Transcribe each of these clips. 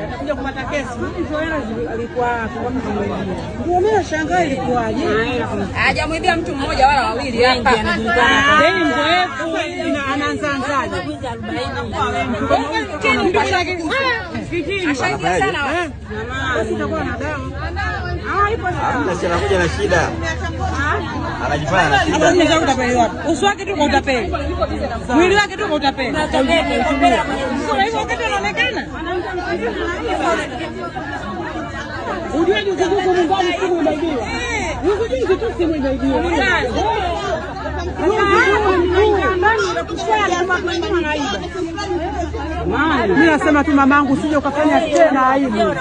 Atakuja kupata kesi. Alikuwa mimi nashangaa ilikuwaje? Hajamwibia mtu mmoja wala wawili hapa. Yeye mzoefu anaanzaanzaje? Ashangia sana. Basi itakuwa na damu. Anakuja na shida. Anajifanya na shida. Hapo mnaweza kutapeli wapi? Uso wake tu kwa utapeli. Mwili wake tu kwa utapeli. Sio hivyo wakati anaonekana. Unajua juzi tu nyumbani simu imeibiwa. Juzi tu simu imeibiwa. Mimi nasema tu mamangu usije ukafanya tena aibu.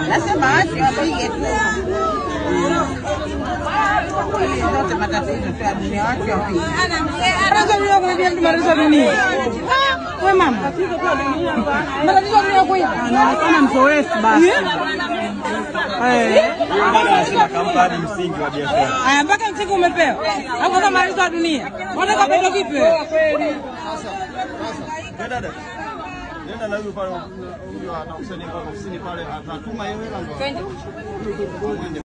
Nasema watu wapige tu. Zote matatizo tu ya dunia watu wapige. Anaweza kuambia mtu maliza dunia. Wewe mama. Maliza dunia kwa hiyo. Anaonekana mzoefu basi. Bado anasema kampani msingi wa biashara. Haya mpaka msingi umepewa. Hapo kama maliza dunia. Unataka pesa vipi wewe? Dada. Nenda na huyu pale huyu anakusaidia kwa ofisini pale atatuma yeye hela.